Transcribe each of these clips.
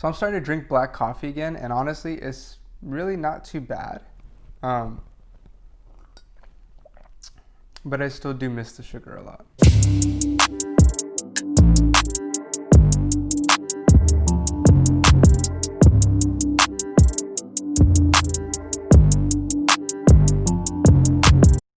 So I'm starting to drink black coffee again, and honestly, it's really not too bad. Um, but I still do miss the sugar a lot.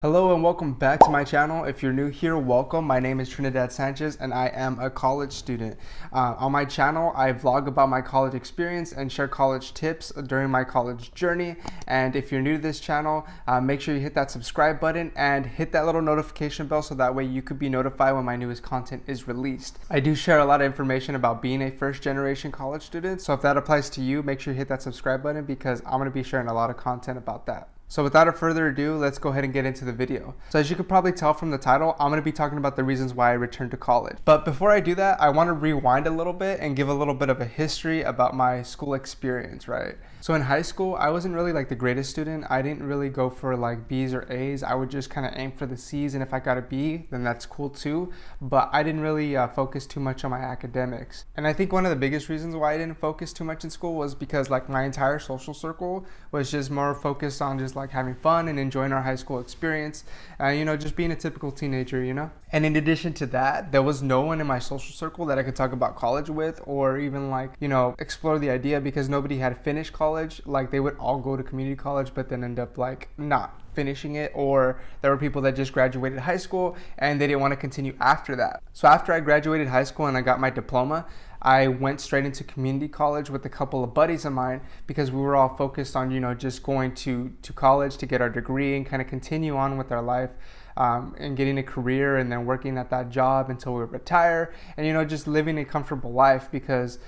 Hello and welcome back to my channel. If you're new here, welcome. My name is Trinidad Sanchez and I am a college student. On my channel, I vlog about my college experience and share college tips during my college journey. And if you're new to this channel, make sure you hit that subscribe button and hit that little notification bell so that way you could be notified when my newest content is released. I do share a lot of information about being a first generation college student. So if that applies to you, make sure you hit that subscribe button because I'm going to be sharing a lot of content about that. So without further ado, let's go ahead and get into the video. So as you could probably tell from the title, I'm going to be talking about the reasons why I returned to college. But before I do that, I want to rewind a little bit and give a little bit of a history about my school experience, right? So in high school, I wasn't really like the greatest student. I didn't really go for like B's or A's. I would just kind of aim for the C's, and if I got a B, then that's cool too. But I didn't really focus too much on my academics. And I think one of the biggest reasons why I didn't focus too much in school was because like my entire social circle was just more focused on just like having fun and enjoying our high school experience, you know, just being a typical teenager, you know. And in addition to that, there was no one in my social circle that I could talk about college with or even like, you know, explore the idea because nobody had finished college. Like they would all go to community college but then end up like not finishing it, or there were people that just graduated high school and they didn't want to continue after that. So after I graduated high school and I got my diploma, I went straight into community college with a couple of buddies of mine because we were all focused on, you know, just going to college to get our degree and kind of continue on with our life. And getting a career and then working at that job until we retire and, you know, just living a comfortable life because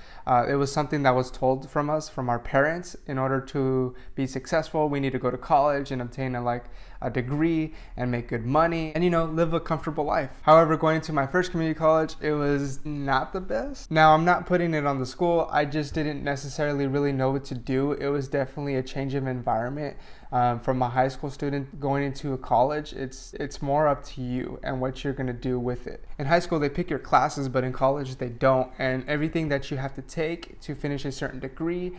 it was something that was told from us, from our parents. In order to be successful, we need to go to college and obtain a degree and make good money and, you know, live a comfortable life. However, going into my first community college, it was not the best. Now, I'm not putting it on the school. I just didn't necessarily really know what to do. It was definitely a change of environment. From a high school student going into a college, it's more up to you and what you're gonna do with it. In high school, they pick your classes, but in college, they don't. And everything that you have to take to finish a certain degree,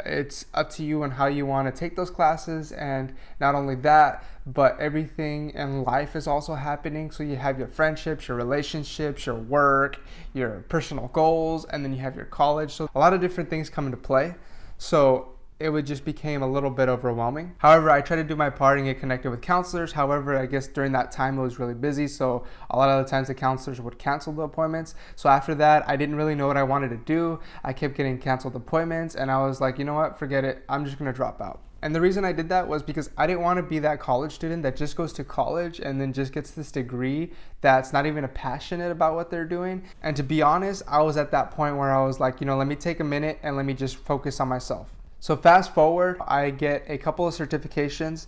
it's up to you on how you want to take those classes. And not only that, but everything in life is also happening. So you have your friendships, your relationships, your work, your personal goals, and then you have your college. So a lot of different things come into play. So it would just became a little bit overwhelming. However, I tried to do my part and get connected with counselors. However, I guess during that time it was really busy, so a lot of the times the counselors would cancel the appointments. So after that, I didn't really know what I wanted to do. I kept getting canceled appointments and I was like, you know what, forget it. I'm just gonna drop out. And the reason I did that was because I didn't want to be that college student that just goes to college and then just gets this degree that's not even passionate about what they're doing. And to be honest, I was at that point where I was like, you know, let me take a minute and let me just focus on myself. So fast forward, I get a couple of certifications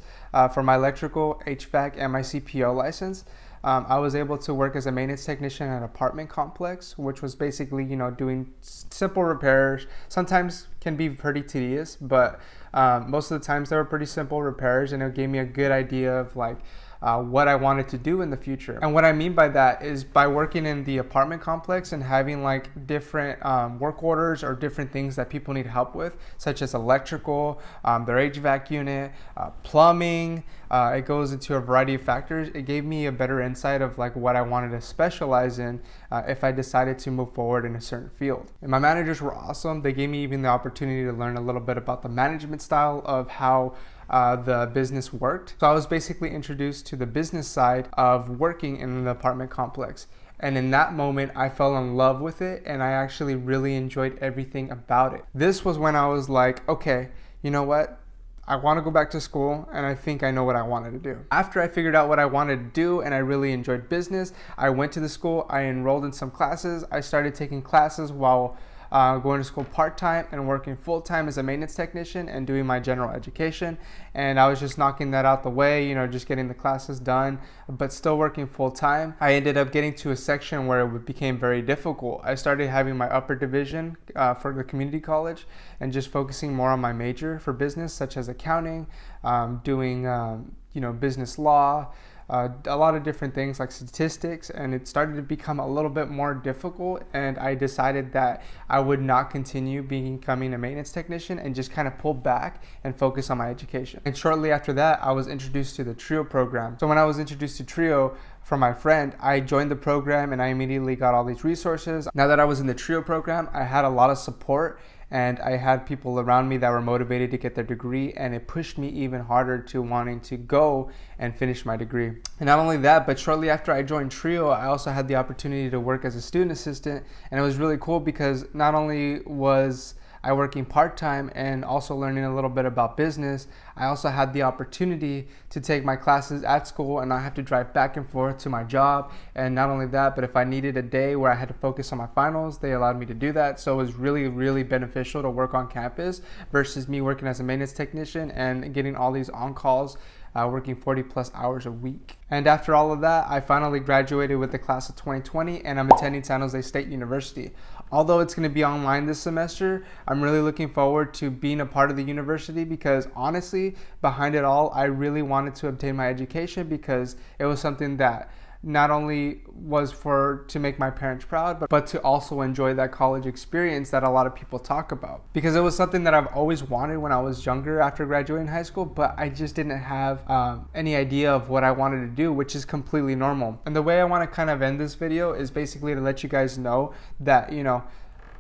for my electrical, HVAC, and my CPO license. I was able to work as a maintenance technician at an apartment complex, which was basically, you know, doing simple repairs. Sometimes can be pretty tedious, but most of the times they were pretty simple repairs, and it gave me a good idea of like what I wanted to do in the future. And what I mean by that is by working in the apartment complex and having like different work orders or different things that people need help with, such as electrical, their HVAC unit, plumbing. It goes into a variety of factors. It gave me a better insight of like what I wanted to specialize in if I decided to move forward in a certain field. And my managers were awesome. They gave me even the opportunity to learn a little bit about the management style of how the business worked. So I was basically introduced to the business side of working in an apartment complex. And in that moment, I fell in love with it and I actually really enjoyed everything about it. This was when I was like, okay, you know what? I want to go back to school and I think I know what I wanted to do. After I figured out what I wanted to do and I really enjoyed business, I went to the school, I enrolled in some classes, I started taking classes while going to school part-time and working full-time as a maintenance technician and doing my general education. And I was just knocking that out the way, you know, just getting the classes done, but still working full-time. I ended up getting to a section where it became very difficult. I started having my upper division for the community college and just focusing more on my major for business, such as accounting, doing, you know, business law, a lot of different things like statistics, and it started to become a little bit more difficult, and I decided that I would not continue becoming a maintenance technician and just kind of pull back and focus on my education. And shortly after that, I was introduced to the TRIO program. So when I was introduced to TRIO from my friend, I joined the program and I immediately got all these resources. Now that I was in the TRIO program, I had a lot of support and I had people around me that were motivated to get their degree, and it pushed me even harder to wanting to go and finish my degree. And not only that, but shortly after I joined TRIO, I also had the opportunity to work as a student assistant, and it was really cool because not only was I working part-time and also learning a little bit about business, I also had the opportunity to take my classes at school and not have to drive back and forth to my job. And not only that, but if I needed a day where I had to focus on my finals, they allowed me to do that. So it was really, really beneficial to work on campus versus me working as a maintenance technician and getting all these on-calls, working 40 plus hours a week. And after all of that, I finally graduated with the class of 2020 and I'm attending San Jose State University. Although it's going to be online this semester, I'm really looking forward to being a part of the university because honestly, behind it all, I really wanted to obtain my education because it was something that not only was to make my parents proud, but to also enjoy that college experience that a lot of people talk about. Because it was something that I've always wanted when I was younger after graduating high school, but I just didn't have any idea of what I wanted to do, which is completely normal. And the way I want to kind of end this video is basically to let you guys know that,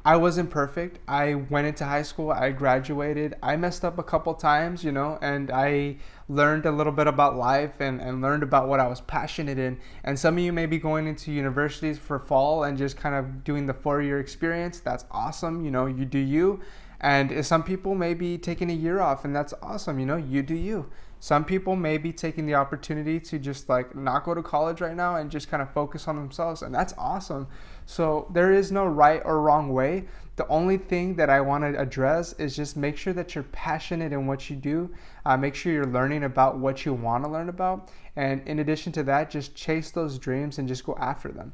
I wasn't perfect. I went into high school, I graduated, I messed up a couple times, and I learned a little bit about life and learned about what I was passionate in. And some of you may be going into universities for fall and just kind of doing the 4-year experience. That's awesome, you do you. And some people may be taking a year off, and that's awesome, you do you. Some people may be taking the opportunity to just not go to college right now and just kind of focus on themselves, and that's awesome. So there is no right or wrong way. The only thing that I want to address is just make sure that you're passionate in what you do. Make sure you're learning about what you want to learn about. And in addition to that, just chase those dreams and just go after them.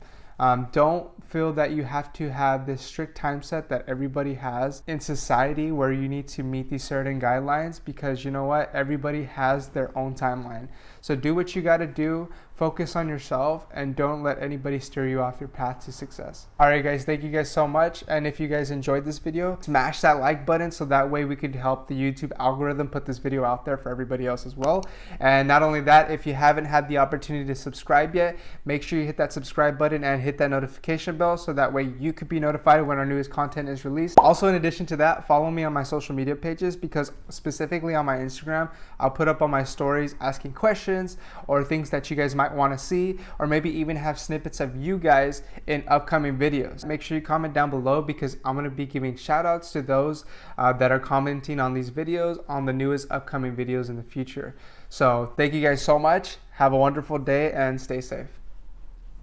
Don't feel that you have to have this strict time set that everybody has in society where you need to meet these certain guidelines, because you know what? Everybody has their own timeline. So do what you got to do, focus on yourself, and don't let anybody steer you off your path to success. All right, guys, thank you guys so much. And if you guys enjoyed this video, smash that like button so that way we could help the YouTube algorithm put this video out there for everybody else as well. And not only that, if you haven't had the opportunity to subscribe yet, make sure you hit that subscribe button and hit that notification bell so that way you could be notified when our newest content is released. Also, in addition to that, follow me on my social media pages, because specifically on my Instagram, I'll put up on my stories asking questions or things that you guys might want to see, or maybe even have snippets of you guys in upcoming videos. Make sure you comment down below, because I'm going to be giving shout outs to those that are commenting on these videos on the newest upcoming videos in the future. So thank you guys so much. Have a wonderful day and stay safe.